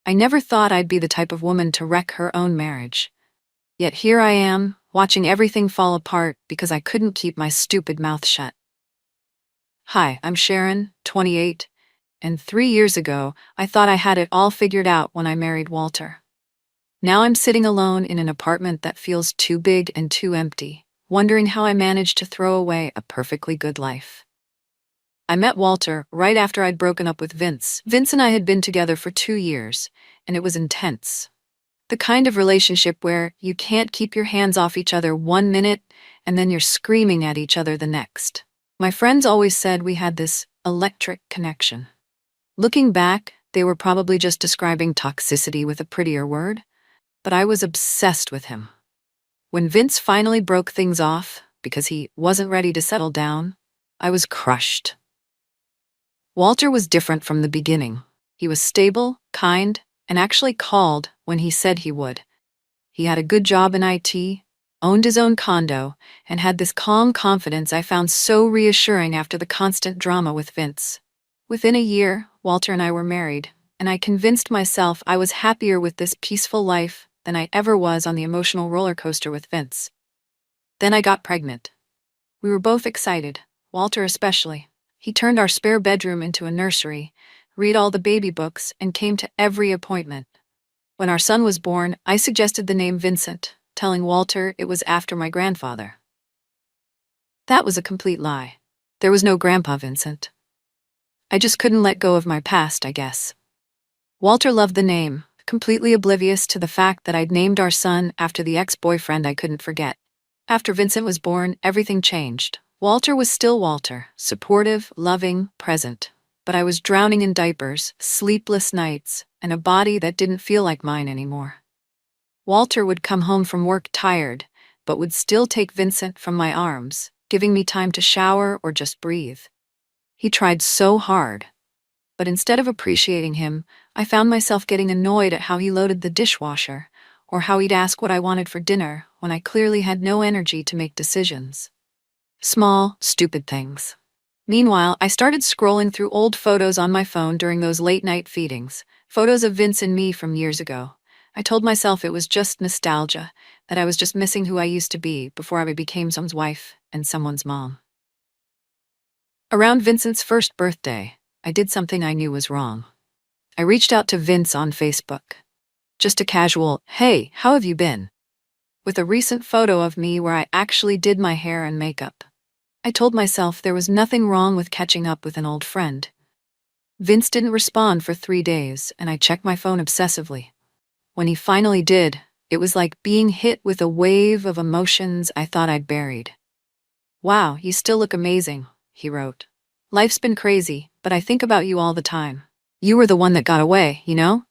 I never thought I'd be the type of woman to wreck her own marriage. Yet here I am, watching everything fall apart because I couldn't keep my stupid mouth shut. Hi, I'm Sharon, 28, and 3 years ago, I thought I had it all figured out when I married Walter. Now I'm sitting alone in an apartment that feels too big and too empty, wondering how I managed to throw away a perfectly good life. I met Walter right after I'd broken up with Vince. Vince and I had been together for 2 years, and it was intense. The kind of relationship where you can't keep your hands off each other 1 minute and then you're screaming at each other the next. My friends always said we had this electric connection. Looking back, they were probably just describing toxicity with a prettier word, but I was obsessed with him. When Vince finally broke things off because he wasn't ready to settle down, I was crushed. Walter was different from the beginning. He was stable, kind, and actually called when he said he would. He had a good job in IT, owned his own condo, and had this calm confidence I found so reassuring after the constant drama with Vince. Within a year, Walter and I were married, and I convinced myself I was happier with this peaceful life than I ever was on the emotional roller coaster with Vince. Then I got pregnant. We were both excited, Walter especially. He turned our spare bedroom into a nursery, read all the baby books, and came to every appointment. When our son was born, I suggested the name Vincent, telling Walter it was after my grandfather. That was a complete lie. There was no Grandpa Vincent. I just couldn't let go of my past, I guess. Walter loved the name, completely oblivious to the fact that I'd named our son after the ex-boyfriend I couldn't forget. After Vincent was born, everything changed. Walter was still Walter, supportive, loving, present. But I was drowning in diapers, sleepless nights, and a body that didn't feel like mine anymore. Walter would come home from work tired, but would still take Vincent from my arms, giving me time to shower or just breathe. He tried so hard. But instead of appreciating him, I found myself getting annoyed at how he loaded the dishwasher, or how he'd ask what I wanted for dinner when I clearly had no energy to make decisions. Small, stupid things. Meanwhile, I started scrolling through old photos on my phone during those late-night feedings, photos of Vince and me from years ago. I told myself it was just nostalgia, that I was just missing who I used to be before I became someone's wife and someone's mom. Around Vincent's first birthday, I did something I knew was wrong. I reached out to Vince on Facebook. Just a casual, "Hey, how have you been?" with a recent photo of me where I actually did my hair and makeup. I told myself there was nothing wrong with catching up with an old friend. Vince didn't respond for 3 days, and I checked my phone obsessively. When he finally did, it was like being hit with a wave of emotions I thought I'd buried. "Wow, you still look amazing," he wrote. "Life's been crazy, but I think about you all the time. You were the one that got away, you know?"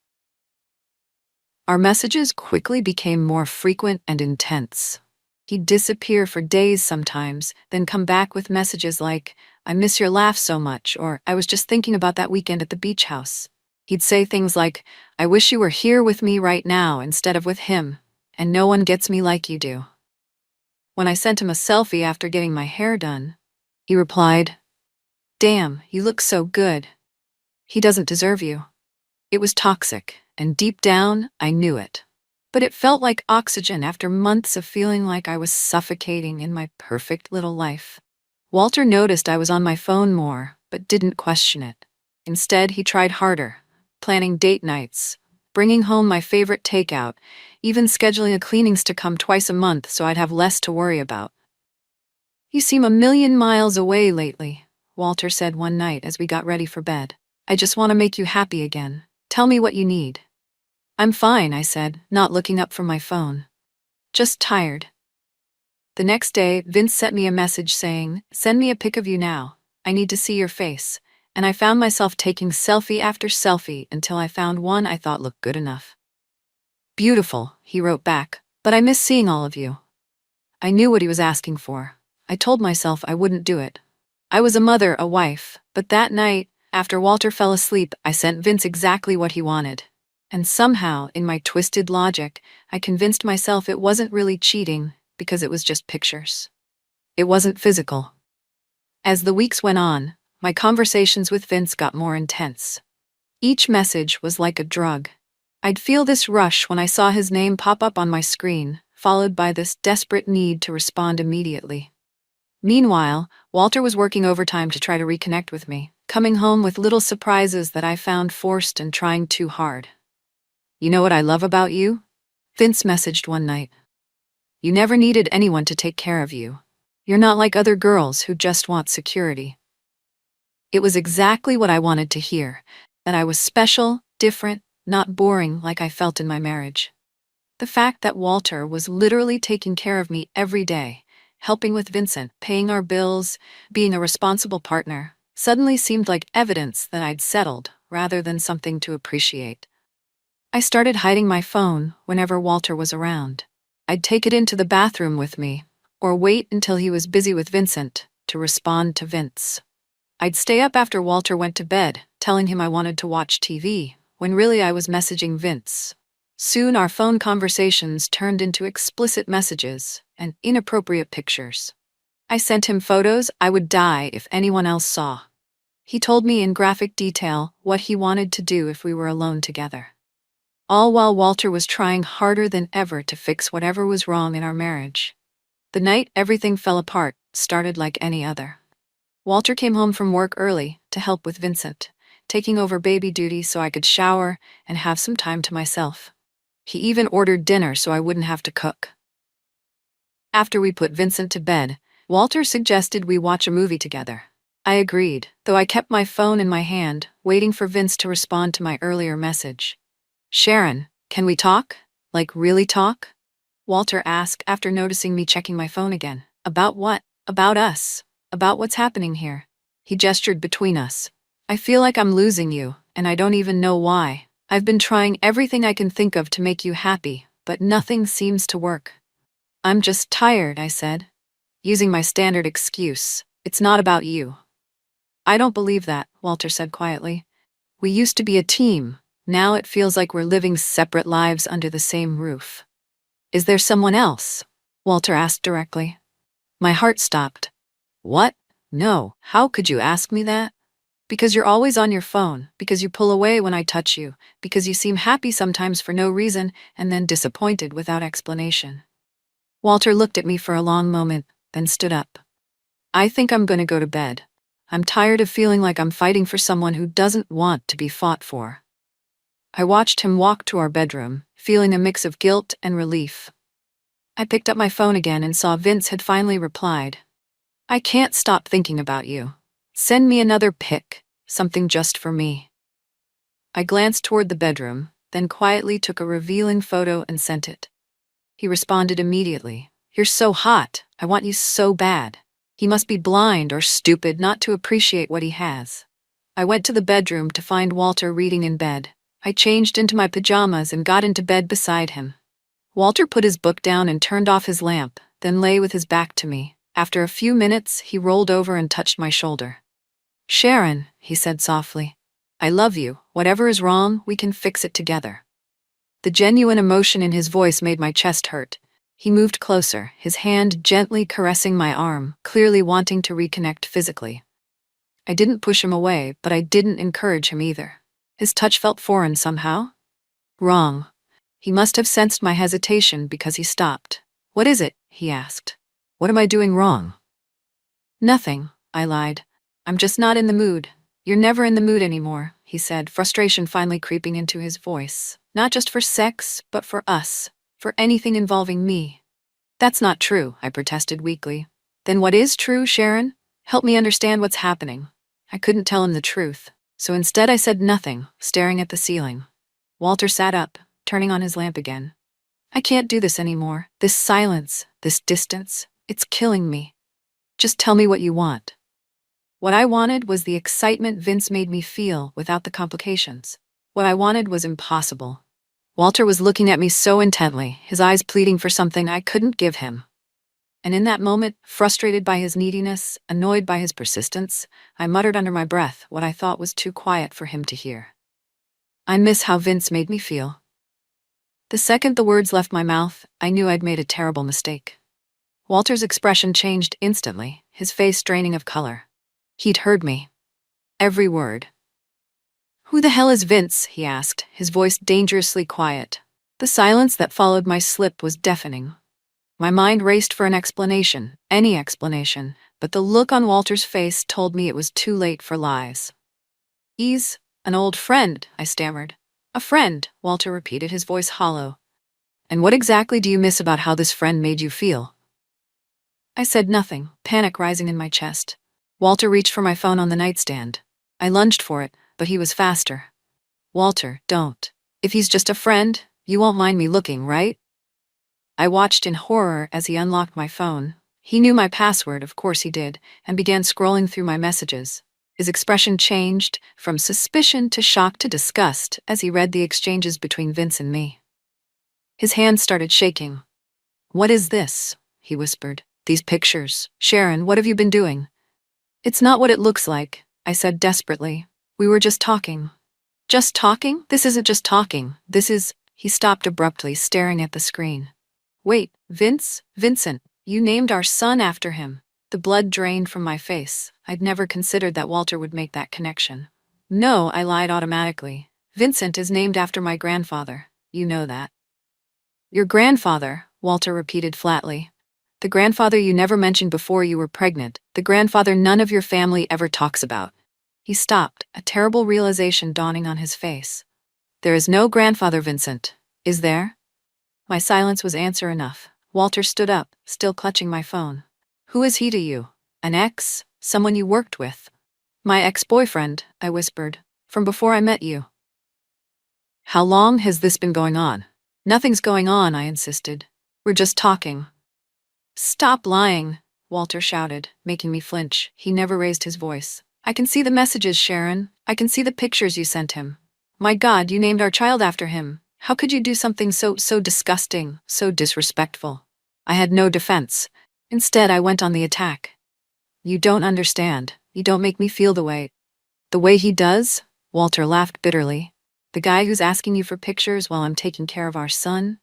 Our messages quickly became more frequent and intense. He'd disappear for days sometimes, then come back with messages like, "I miss your laugh so much," or "I was just thinking about that weekend at the beach house." He'd say things like, "I wish you were here with me right now instead of with him, and no one gets me like you do." When I sent him a selfie after getting my hair done, he replied, "Damn, you look so good. He doesn't deserve you." It was toxic, and deep down, I knew it. But it felt like oxygen after months of feeling like I was suffocating in my perfect little life. Walter noticed I was on my phone more, but didn't question it. Instead, he tried harder, planning date nights, bringing home my favorite takeout, even scheduling a cleanings to come twice a month so I'd have less to worry about. "You seem a million miles away lately," Walter said one night as we got ready for bed. "I just want to make you happy again. Tell me what you need." "I'm fine," I said, not looking up from my phone. "Just tired." The next day, Vince sent me a message saying, "Send me a pic of you now. I need to see your face." And I found myself taking selfie after selfie until I found one I thought looked good enough. "Beautiful," he wrote back, "but I miss seeing all of you." I knew what he was asking for. I told myself I wouldn't do it. I was a mother, a wife, but that night, after Walter fell asleep, I sent Vince exactly what he wanted. And somehow, in my twisted logic, I convinced myself it wasn't really cheating because it was just pictures. It wasn't physical. As the weeks went on, my conversations with Vince got more intense. Each message was like a drug. I'd feel this rush when I saw his name pop up on my screen, followed by this desperate need to respond immediately. Meanwhile, Walter was working overtime to try to reconnect with me, coming home with little surprises that I found forced and trying too hard. "You know what I love about you?" Vince messaged one night. "You never needed anyone to take care of you. You're not like other girls who just want security." It was exactly what I wanted to hear, that I was special, different, not boring like I felt in my marriage. The fact that Walter was literally taking care of me every day, helping with Vincent, paying our bills, being a responsible partner, suddenly seemed like evidence that I'd settled rather than something to appreciate. I started hiding my phone whenever Walter was around. I'd take it into the bathroom with me, or wait until he was busy with Vincent to respond to Vince. I'd stay up after Walter went to bed, telling him I wanted to watch TV, when really I was messaging Vince. Soon our phone conversations turned into explicit messages and inappropriate pictures. I sent him photos I would die if anyone else saw. He told me in graphic detail what he wanted to do if we were alone together. All while Walter was trying harder than ever to fix whatever was wrong in our marriage. The night everything fell apart started like any other. Walter came home from work early to help with Vincent, taking over baby duty so I could shower and have some time to myself. He even ordered dinner so I wouldn't have to cook. After we put Vincent to bed, Walter suggested we watch a movie together. I agreed, though I kept my phone in my hand, waiting for Vince to respond to my earlier message. "Sharon, can we talk? Like really talk?" Walter asked after noticing me checking my phone again. "About what?" "About us. About what's happening here." He gestured between us. "I feel like I'm losing you, and I don't even know why. I've been trying everything I can think of to make you happy, but nothing seems to work." "I'm just tired," I said, using my standard excuse. "It's not about you." "I don't believe that," Walter said quietly. "We used to be a team. Now it feels like we're living separate lives under the same roof." "Is there someone else?" Walter asked directly. My heart stopped. "What? No, how could you ask me that?" "Because you're always on your phone, because you pull away when I touch you, because you seem happy sometimes for no reason and then disappointed without explanation." Walter looked at me for a long moment, then stood up. "I think I'm going to go to bed. I'm tired of feeling like I'm fighting for someone who doesn't want to be fought for." I watched him walk to our bedroom, feeling a mix of guilt and relief. I picked up my phone again and saw Vince had finally replied. "I can't stop thinking about you. Send me another pic, something just for me." I glanced toward the bedroom, then quietly took a revealing photo and sent it. He responded immediately. "You're so hot. I want you so bad." He must be blind or stupid not to appreciate what he has. I went to the bedroom to find Walter reading in bed. I changed into my pajamas and got into bed beside him. Walter put his book down and turned off his lamp, then lay with his back to me. After a few minutes, he rolled over and touched my shoulder. "Sharon," he said softly, "I love you. Whatever is wrong, we can fix it together." The genuine emotion in his voice made my chest hurt. He moved closer, his hand gently caressing my arm, clearly wanting to reconnect physically. I didn't push him away, but I didn't encourage him either. His touch felt foreign somehow. Wrong. He must have sensed my hesitation because he stopped. "What is it?" he asked. "What am I doing wrong?" "Nothing," I lied. "I'm just not in the mood." "You're never in the mood anymore," he said, frustration finally creeping into his voice. "Not just for sex, but for us. For anything involving me." "That's not true," I protested weakly. "Then what is true, Sharon? Help me understand what's happening." I couldn't tell him the truth, so instead I said nothing, staring at the ceiling. Walter sat up, turning on his lamp again. "I can't do this anymore. This silence, this distance, it's killing me. Just tell me what you want." What I wanted was the excitement Vince made me feel without the complications. What I wanted was impossible. Walter was looking at me so intently, his eyes pleading for something I couldn't give him. And in that moment, frustrated by his neediness, annoyed by his persistence, I muttered under my breath what I thought was too quiet for him to hear. "I miss how Vince made me feel." The second the words left my mouth, I knew I'd made a terrible mistake. Walter's expression changed instantly, his face draining of color. He'd heard me. Every word. Who the hell is Vince? He asked, his voice dangerously quiet. The silence that followed my slip was deafening. My mind raced for an explanation, any explanation, but the look on Walter's face told me it was too late for lies. He's an old friend, I stammered. A friend, Walter repeated, his voice hollow. And what exactly do you miss about how this friend made you feel? I said nothing, panic rising in my chest. Walter reached for my phone on the nightstand. I lunged for it, but he was faster. Walter, don't. If he's just a friend, you won't mind me looking, right? I watched in horror as he unlocked my phone. He knew my password, of course he did, and began scrolling through my messages. His expression changed from suspicion to shock to disgust as he read the exchanges between Vince and me. His hands started shaking. What is this? He whispered. These pictures. Sharon, what have you been doing? It's not what it looks like, I said desperately. We were just talking. Just talking? This isn't just talking. This is... He stopped abruptly, staring at the screen. Wait, Vincent, you named our son after him. The blood drained from my face. I'd never considered that Walter would make that connection. No, I lied automatically. Vincent is named after my grandfather. You know that. Your grandfather, Walter repeated flatly. The grandfather you never mentioned before you were pregnant, the grandfather none of your family ever talks about. He stopped, a terrible realization dawning on his face. There is no grandfather, Vincent. Is there? My silence was answer enough. Walter stood up, still clutching my phone. Who is he to you? An ex? Someone you worked with? My ex-boyfriend, I whispered, from before I met you. How long has this been going on? Nothing's going on, I insisted. We're just talking. Stop lying, Walter shouted, making me flinch. He never raised his voice. I can see the messages, Sharon. I can see the pictures you sent him. My God, you named our child after him. How could you do something so disgusting, so disrespectful? I had no defense. Instead, I went on the attack. You don't understand. You don't make me feel the way he does? Walter laughed bitterly. The guy who's asking you for pictures while I'm taking care of our son?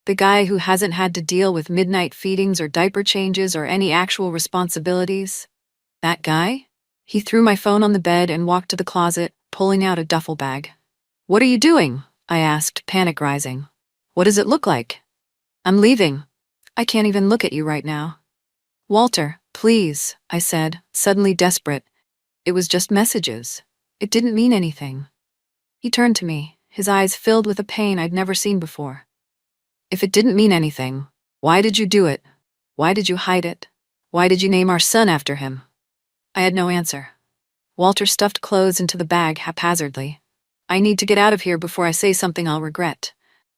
The guy who hasn't had to deal with midnight feedings or diaper changes or any actual responsibilities? That guy? He threw my phone on the bed and walked to the closet, pulling out a duffel bag. What are you doing? I asked, panic rising. What does it look like? I'm leaving. I can't even look at you right now. Walter, please, I said, suddenly desperate. It was just messages. It didn't mean anything. He turned to me, his eyes filled with a pain I'd never seen before. If it didn't mean anything, why did you do it? Why did you hide it? Why did you name our son after him? I had no answer. Walter stuffed clothes into the bag haphazardly. I need to get out of here before I say something I'll regret.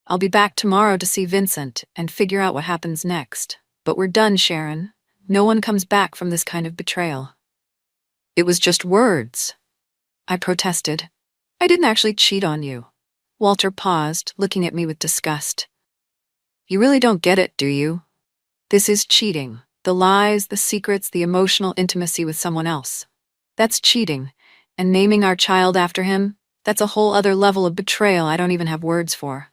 I'll be back tomorrow to see Vincent and figure out what happens next. But we're done, Sharon. No one comes back from this kind of betrayal. It was just words, I protested. I didn't actually cheat on you. Walter paused, looking at me with disgust. You really don't get it, do you? This is cheating. The lies, the secrets, the emotional intimacy with someone else. That's cheating. And naming our child after him, that's a whole other level of betrayal I don't even have words for.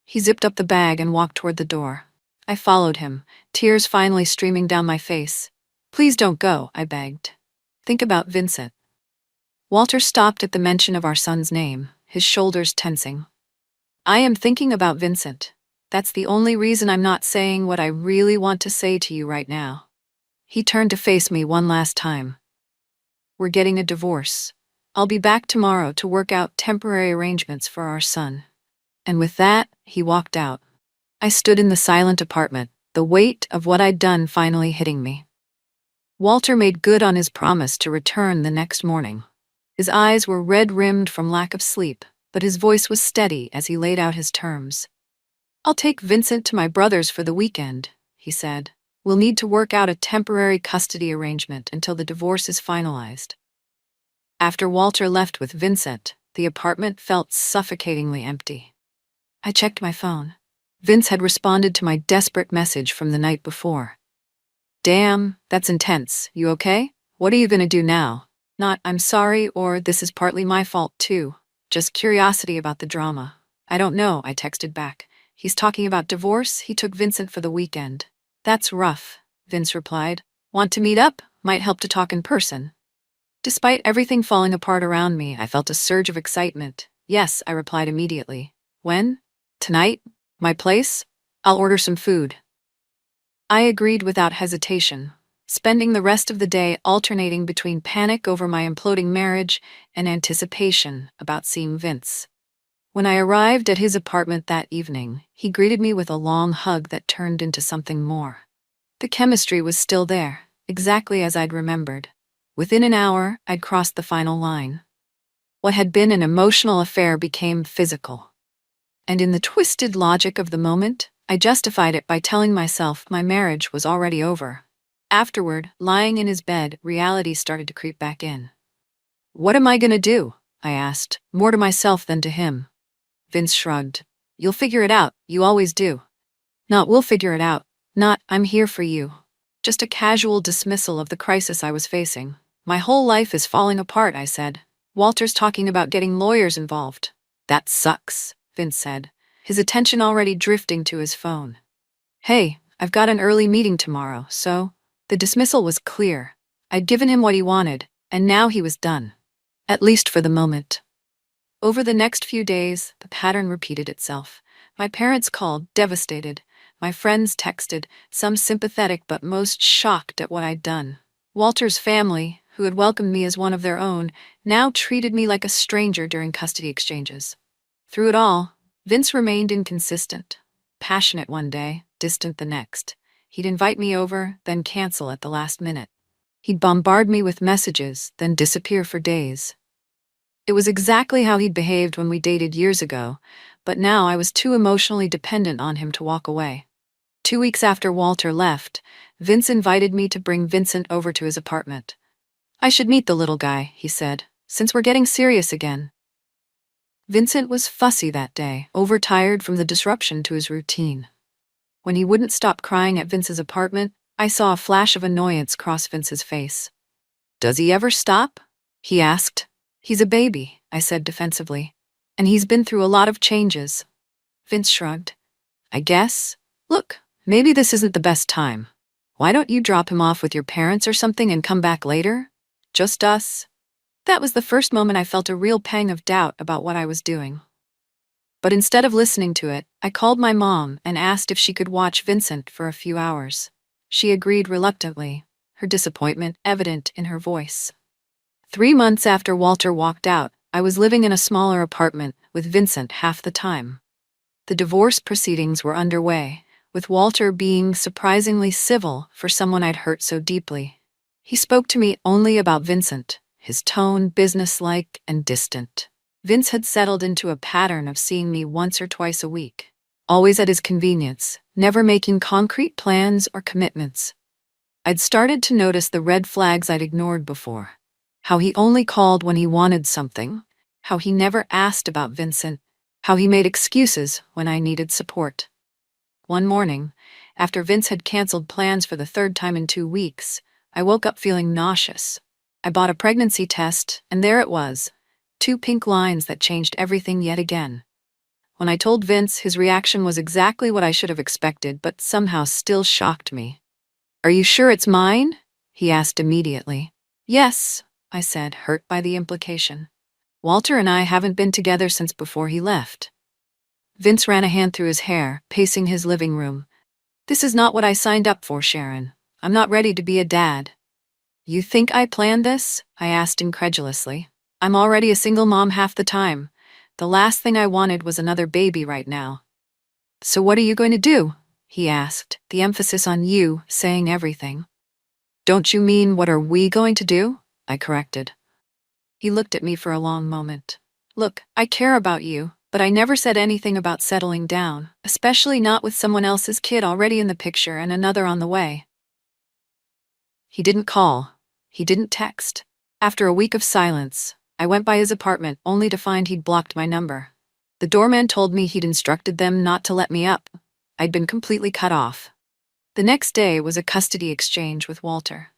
He zipped up the bag and walked toward the door. I followed him, tears finally streaming down my face. Please don't go, I begged. Think about Vincent. Walter stopped at the mention of our son's name, his shoulders tensing. I am thinking about Vincent. That's the only reason I'm not saying what I really want to say to you right now. He turned to face me one last time. We're getting a divorce. I'll be back tomorrow to work out temporary arrangements for our son. And with that, he walked out. I stood in the silent apartment, the weight of what I'd done finally hitting me. Walter made good on his promise to return the next morning. His eyes were red-rimmed from lack of sleep, but his voice was steady as he laid out his terms. I'll take Vincent to my brother's for the weekend, he said. We'll need to work out a temporary custody arrangement until the divorce is finalized. After Walter left with Vincent, the apartment felt suffocatingly empty. I checked my phone. Vince had responded to my desperate message from the night before. Damn, that's intense. You okay? What are you gonna do now? Not, I'm sorry, or this is partly my fault too. Just curiosity about the drama. I don't know, I texted back. He's talking about divorce. He took Vincent for the weekend. That's rough, Vince replied. Want to meet up? Might help to talk in person. Despite everything falling apart around me, I felt a surge of excitement. Yes, I replied immediately. When? Tonight? My place? I'll order some food. I agreed without hesitation, spending the rest of the day alternating between panic over my imploding marriage and anticipation about seeing Vince. When I arrived at his apartment that evening, he greeted me with a long hug that turned into something more. The chemistry was still there, exactly as I'd remembered. Within an hour, I'd crossed the final line. What had been an emotional affair became physical. And in the twisted logic of the moment, I justified it by telling myself my marriage was already over. Afterward, lying in his bed, reality started to creep back in. What am I gonna do? I asked, more to myself than to him. Vince shrugged. You'll figure it out, you always do. Not we'll figure it out, not I'm here for you. Just a casual dismissal of the crisis I was facing. My whole life is falling apart, I said. Walter's talking about getting lawyers involved. That sucks, Vince said, his attention already drifting to his phone. Hey, I've got an early meeting tomorrow, so... The dismissal was clear. I'd given him what he wanted, and now he was done. At least for the moment. Over the next few days, the pattern repeated itself. My parents called, devastated. My friends texted, some sympathetic but most shocked at what I'd done. Walter's family, who had welcomed me as one of their own, now treated me like a stranger during custody exchanges. Through it all, Vince remained inconsistent. Passionate one day, distant the next. He'd invite me over, then cancel at the last minute. He'd bombard me with messages, then disappear for days. It was exactly how he'd behaved when we dated years ago, but now I was too emotionally dependent on him to walk away. 2 weeks after Walter left, Vince invited me to bring Vincent over to his apartment. I should meet the little guy, he said, since we're getting serious again. Vincent was fussy that day, overtired from the disruption to his routine. When he wouldn't stop crying at Vince's apartment, I saw a flash of annoyance cross Vince's face. Does he ever stop? He asked. He's a baby, I said defensively, and he's been through a lot of changes. Vince shrugged. I guess. Look, maybe this isn't the best time. Why don't you drop him off with your parents or something and come back later? Just us. That was the first moment I felt a real pang of doubt about what I was doing. But instead of listening to it, I called my mom and asked if she could watch Vincent for a few hours. She agreed reluctantly, her disappointment evident in her voice. 3 months after Walter walked out, I was living in a smaller apartment with Vincent half the time. The divorce proceedings were underway, with Walter being surprisingly civil for someone I'd hurt so deeply. He spoke to me only about Vincent, his tone businesslike and distant. Vince had settled into a pattern of seeing me once or twice a week, always at his convenience, never making concrete plans or commitments. I'd started to notice the red flags I'd ignored before. How he only called when he wanted something, how he never asked about Vincent, how he made excuses when I needed support. One morning, after Vince had canceled plans for the 3rd time in 2 weeks, I woke up feeling nauseous. I bought a pregnancy test, and there it was, 2 pink lines that changed everything yet again. When I told Vince, his reaction was exactly what I should have expected, but somehow still shocked me. Are you sure it's mine? He asked immediately. Yes, I said, hurt by the implication. Walter and I haven't been together since before he left. Vince ran a hand through his hair, pacing his living room. This is not what I signed up for, Sharon. I'm not ready to be a dad. You think I planned this? I asked incredulously. I'm already a single mom half the time. The last thing I wanted was another baby right now. So what are you going to do? He asked, the emphasis on you saying everything. Don't you mean what are we going to do? I corrected. He looked at me for a long moment. Look, I care about you, but I never said anything about settling down, especially not with someone else's kid already in the picture and another on the way. He didn't call. He didn't text. After a week of silence, I went by his apartment only to find he'd blocked my number. The doorman told me he'd instructed them not to let me up. I'd been completely cut off. The next day was a custody exchange with Walter.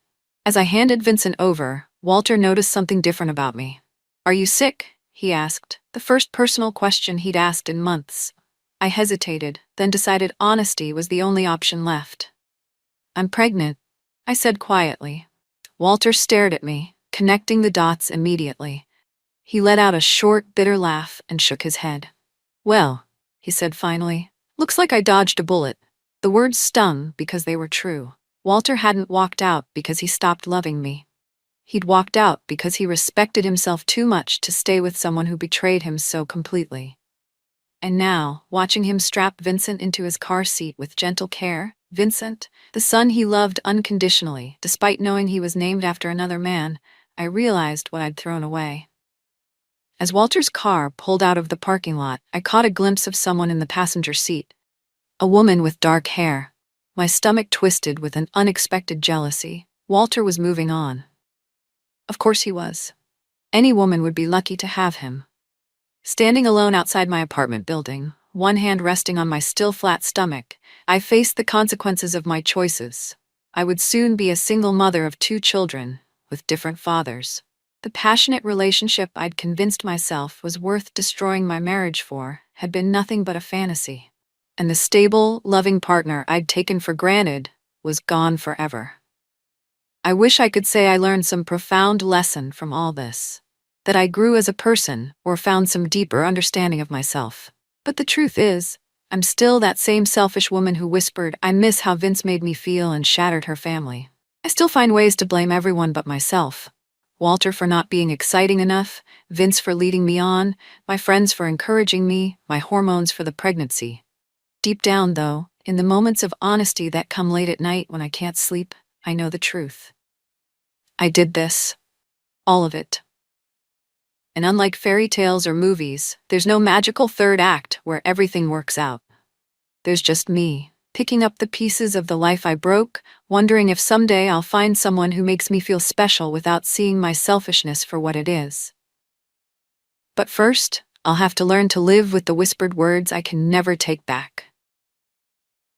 As I handed Vincent over, Walter noticed something different about me. Are you sick? He asked, the first personal question he'd asked in months. I hesitated, then decided honesty was the only option left. I'm pregnant, I said quietly. Walter stared at me, connecting the dots immediately. He let out a short, bitter laugh and shook his head. "Well," he said finally, "looks like I dodged a bullet." The words stung because they were true. Walter hadn't walked out because he stopped loving me. He'd walked out because he respected himself too much to stay with someone who betrayed him so completely. And now, watching him strap Vincent into his car seat with gentle care, Vincent, the son he loved unconditionally, despite knowing he was named after another man, I realized what I'd thrown away. As Walter's car pulled out of the parking lot, I caught a glimpse of someone in the passenger seat. A woman with dark hair. My stomach twisted with an unexpected jealousy. Walter was moving on. Of course he was. Any woman would be lucky to have him. Standing alone outside my apartment building, one hand resting on my still flat stomach, I faced the consequences of my choices. I would soon be a single mother of 2 children, with different fathers. The passionate relationship I'd convinced myself was worth destroying my marriage for had been nothing but a fantasy. And the stable, loving partner I'd taken for granted was gone forever. I wish I could say I learned some profound lesson from all this, that I grew as a person or found some deeper understanding of myself. But the truth is, I'm still that same selfish woman who whispered, "I miss how Vince made me feel," and shattered her family. I still find ways to blame everyone but myself. Walter for not being exciting enough, Vince for leading me on, my friends for encouraging me, my hormones for the pregnancy. Deep down, though, in the moments of honesty that come late at night when I can't sleep, I know the truth. I did this. All of it. And unlike fairy tales or movies, there's no magical third act where everything works out. There's just me, picking up the pieces of the life I broke, wondering if someday I'll find someone who makes me feel special without seeing my selfishness for what it is. But first, I'll have to learn to live with the whispered words I can never take back.